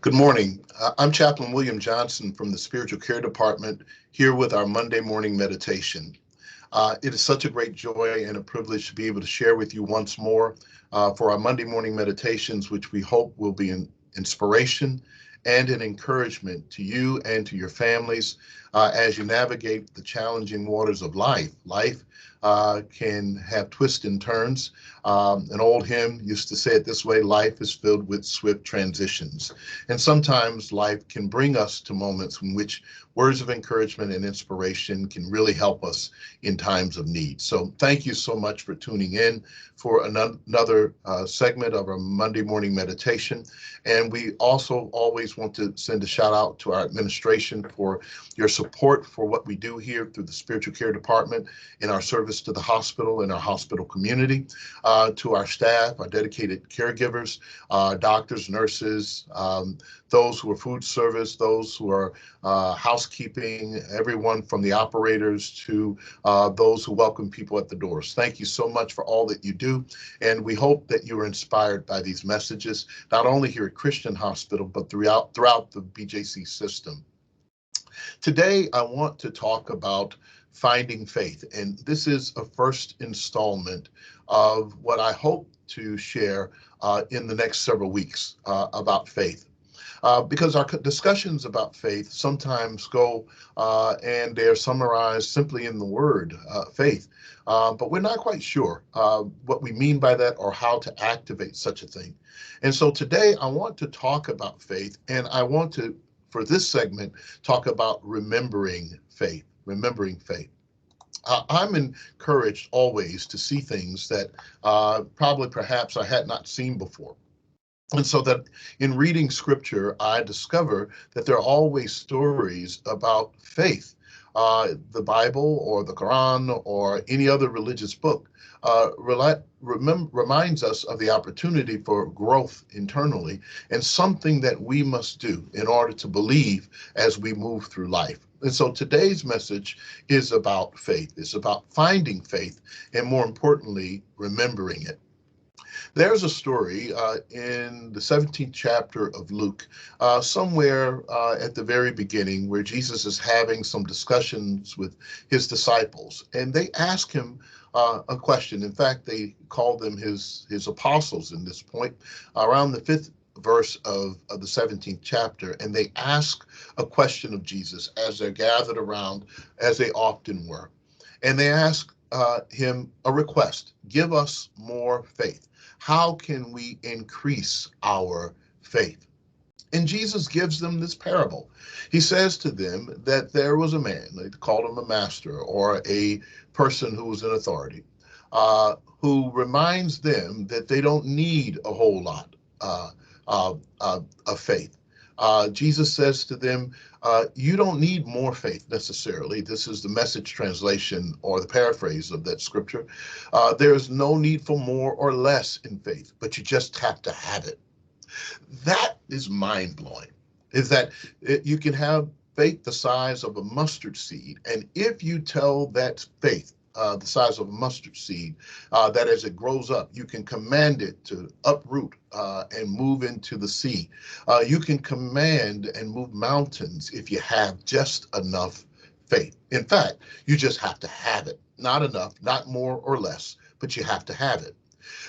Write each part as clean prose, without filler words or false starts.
Good morning. I'm Chaplain William Johnson from the Spiritual Care Department here with our Monday morning meditation. It is such a great joy and a privilege to be able to share with you once more for our Monday morning meditations, which we hope will be an inspiration and an encouragement to you and to your families as you navigate the challenging waters of life. Life can have twists and turns. An old hymn used to say it this way: life is filled with swift transitions. And sometimes life can bring us to moments in which words of encouragement and inspiration can really help us in times of need. So thank you so much for tuning in for another segment of our Monday morning meditation. And we also always want to send a shout out to our administration for your support for what we do here through the Spiritual Care Department in our service to the hospital and our hospital community, to our staff, our dedicated caregivers, doctors, nurses, those who are food service, those who are housekeeping, everyone from the operators to those who welcome people at the doors. Thank you so much for all that you do. And we hope that you are inspired by these messages, not only here at Christian Hospital, but throughout the BJC system. Today, I want to talk about finding faith. And this is a first installment of what I hope to share in the next several weeks about faith. Because our discussions about faith sometimes go and they're summarized simply in the word faith, but we're not quite sure what we mean by that or how to activate such a thing. And so today I want to talk about faith, and I want to, for this segment, talk about remembering faith. I'm encouraged always to see things that perhaps I had not seen before. And so that in reading scripture, I discover that there are always stories about faith. The Bible or the Quran or any other religious book reminds us of the opportunity for growth internally and something that we must do in order to believe as we move through life. And so today's message is about faith. It's about finding faith and, more importantly, remembering it. There's a story in the 17th chapter of Luke, somewhere at the very beginning, where Jesus is having some discussions with his disciples, and they ask him a question. In fact, they call them his apostles in this point, around the 5th verse of the 17th chapter, and they ask a question of Jesus as they're gathered around, as they often were. And they ask him a request: give us more faith. How can we increase our faith? And Jesus gives them this parable. He says to them that there was a man, they called him a master or a person who was in authority, who reminds them that they don't need a whole lot of faith. Jesus says to them, you don't need more faith necessarily. This is the Message translation or the paraphrase of that scripture. There's no need for more or less in faith, but you just have to have it. That is mind-blowing, is that you can have faith the size of a mustard seed, and if you tell that faith, the size of a mustard seed, that as it grows up, you can command it to uproot and move into the sea. You can command and move mountains if you have just enough faith. In fact, you just have to have it. Not enough, not more or less, but you have to have it.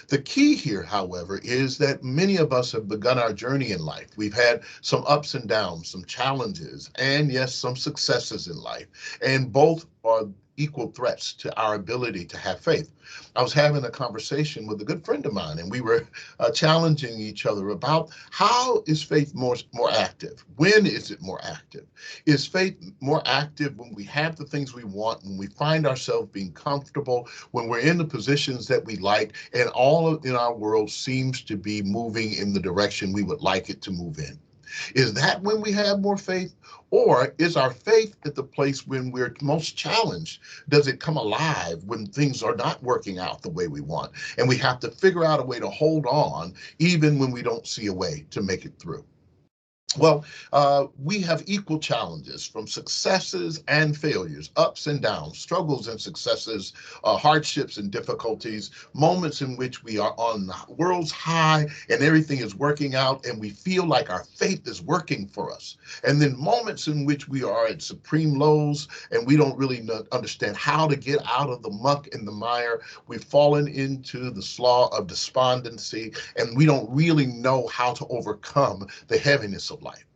The key here, however, is that many of us have begun our journey in life. We've had some ups and downs, some challenges, and yes, some successes in life. And both are equal threats to our ability to have faith. I was having a conversation with a good friend of mine, and we were challenging each other about how is faith more active? When is it more active? Is faith more active when we have the things we want, when we find ourselves being comfortable, when we're in the positions that we like, and all in our world seems to be moving in the direction we would like it to move in? Is that when we have more faith? Or is our faith at the place when we're most challenged? Does it come alive when things are not working out the way we want? And we have to figure out a way to hold on even when we don't see a way to make it through. Well, we have equal challenges from successes and failures, ups and downs, struggles and successes, hardships and difficulties, moments in which we are on the world's high and everything is working out and we feel like our faith is working for us. And then moments in which we are at supreme lows and we don't really understand how to get out of the muck and the mire. We've fallen into the slough of despondency and we don't really know how to overcome the heaviness of life.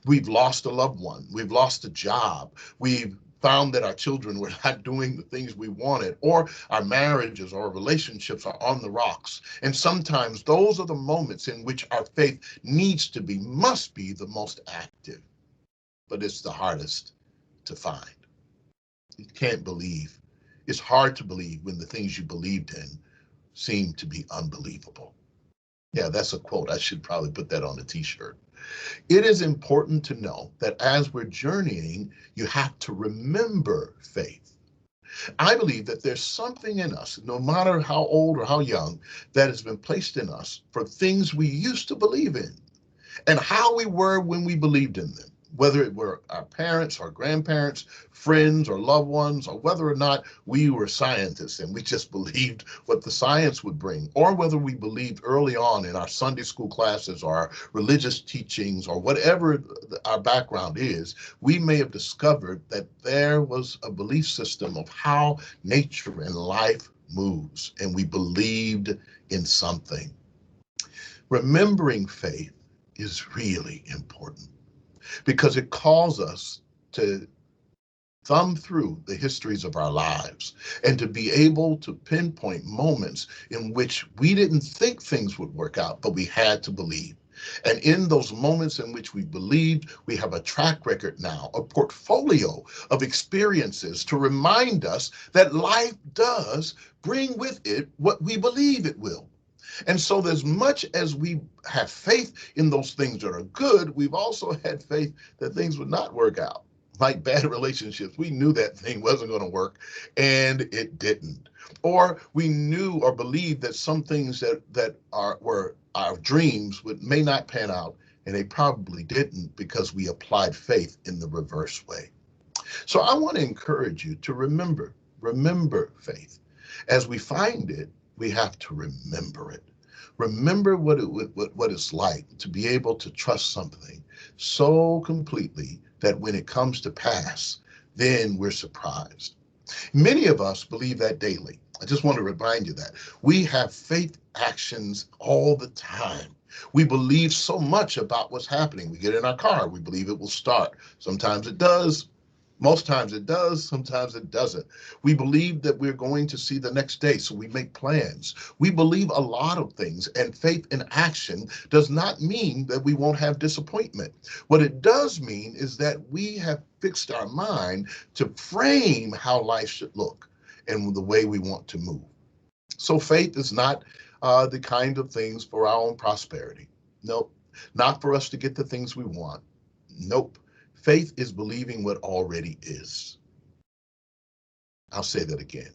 We've lost a loved one. We've lost a job. We've found that our children were not doing the things we wanted, or our marriages or relationships are on the rocks. And sometimes those are the moments in which our faith needs to be, must be the most active, but it's the hardest to find. You can't believe. It's hard to believe when the things you believed in seem to be unbelievable. Yeah, that's a quote. I should probably put that on a t-shirt. It is important to know that as we're journeying, you have to remember faith. I believe that there's something in us, no matter how old or how young, that has been placed in us for things we used to believe in and how we were when we believed in them, whether it were our parents or grandparents, friends or loved ones, or whether or not we were scientists and we just believed what the science would bring, or whether we believed early on in our Sunday school classes or our religious teachings or whatever our background is, we may have discovered that there was a belief system of how nature and life moves, and we believed in something. Remembering faith is really important because it calls us to thumb through the histories of our lives and to be able to pinpoint moments in which we didn't think things would work out, but we had to believe. And in those moments in which we believed, we have a track record now, a portfolio of experiences to remind us that life does bring with it what we believe it will. And so, as much as we have faith in those things that are good, we've also had faith that things would not work out. Like bad relationships, we knew that thing wasn't going to work and it didn't. Or we knew or believed that some things were our dreams may not pan out, and they probably didn't because we applied faith in the reverse way. So I want to encourage you to remember faith. As we find it, we have to remember it. Remember what it's like to be able to trust something so completely that when it comes to pass, then we're surprised. Many of us believe that daily. I just want to remind you that we have faith actions all the time. We believe so much about what's happening. We get in our car, we believe it will start. Sometimes it does, most times it does, sometimes it doesn't. We believe that we're going to see the next day, so we make plans. We believe a lot of things, and faith in action does not mean that we won't have disappointment. What it does mean is that we have fixed our mind to frame how life should look and the way we want to move. So faith is not the kind of things for our own prosperity. Nope. Not for us to get the things we want. Nope. Faith is believing what already is. I'll say that again.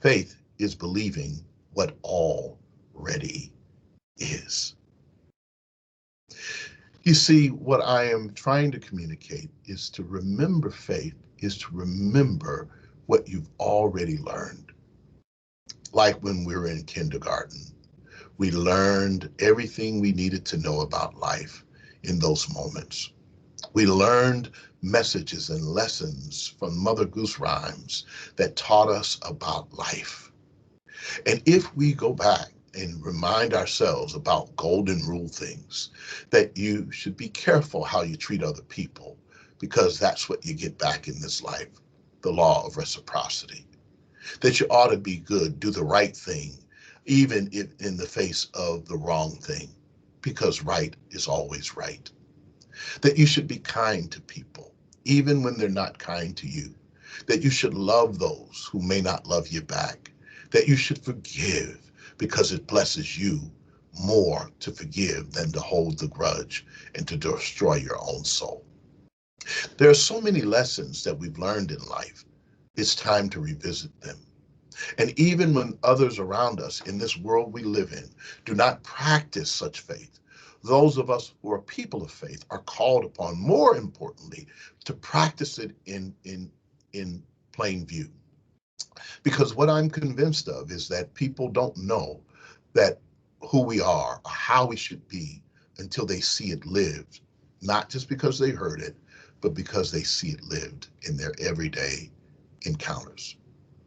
Faith is believing what already is. You see, what I am trying to communicate is to remember faith is to remember what you've already learned. Like when we were in kindergarten, we learned everything we needed to know about life in those moments. We learned messages and lessons from Mother Goose rhymes that taught us about life. And if we go back and remind ourselves about golden rule things, that you should be careful how you treat other people, because that's what you get back in this life, the law of reciprocity. That you ought to be good, do the right thing, even if in the face of the wrong thing, because right is always right. That you should be kind to people, even when they're not kind to you. That you should love those who may not love you back. That you should forgive because it blesses you more to forgive than to hold the grudge and to destroy your own soul. There are so many lessons that we've learned in life. It's time to revisit them. And even when others around us in this world we live in do not practice such faith, Those of us who are people of faith are called upon, more importantly, to practice it in plain view. Because what I'm convinced of is that people don't know that who we are or how we should be until they see it lived, not just because they heard it, but because they see it lived in their everyday encounters.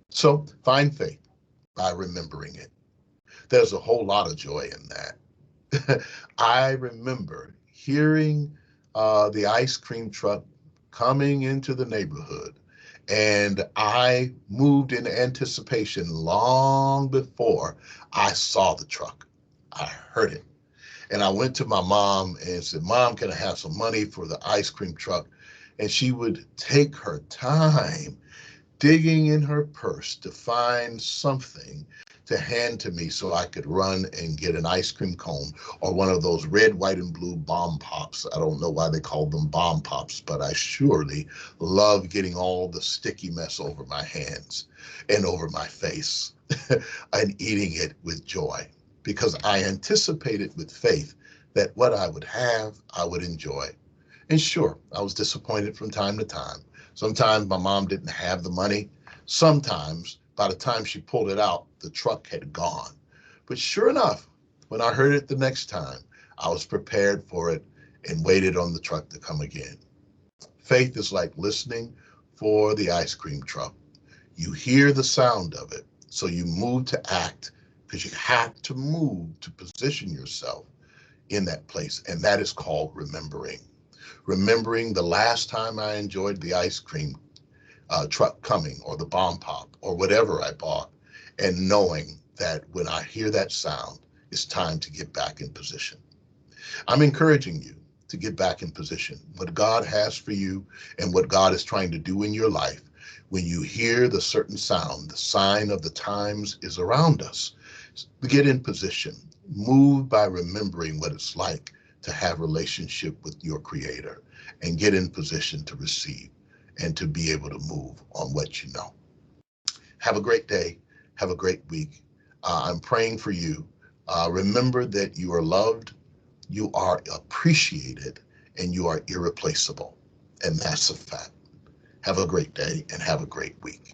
So find faith by remembering it. There's a whole lot of joy in that. I remember hearing the ice cream truck coming into the neighborhood, and I moved in anticipation long before I saw the truck. I heard it. And I went to my mom and said, Mom, can I have some money for the ice cream truck? And she would take her time digging in her purse to find something to hand to me so I could run and get an ice cream cone or one of those red, white, and blue bomb pops. I don't know why they call them bomb pops, but I surely love getting all the sticky mess over my hands and over my face and eating it with joy because I anticipated with faith that what I would have, I would enjoy. And sure, I was disappointed from time to time. Sometimes my mom didn't have the money. Sometimes by the time she pulled it out, the truck had gone. But sure enough, when I heard it the next time, I was prepared for it and waited on the truck to come again. Faith is like listening for the ice cream truck. You hear the sound of it, so you move to act because you have to move to position yourself in that place. And that is called remembering. Remembering the last time I enjoyed the ice cream truck coming or the bomb pop or whatever I bought, and knowing that when I hear that sound, it's time to get back in position. I'm encouraging you to get back in position. What God has for you and what God is trying to do in your life, when you hear the certain sound, the sign of the times is around us. Get in position. Move by remembering what it's like to have relationship with your Creator and get in position to receive and to be able to move on what you know. Have a great day. Have a great week. I'm praying for you. Remember that you are loved, you are appreciated, and you are irreplaceable. And that's a fact. Have a great day and have a great week.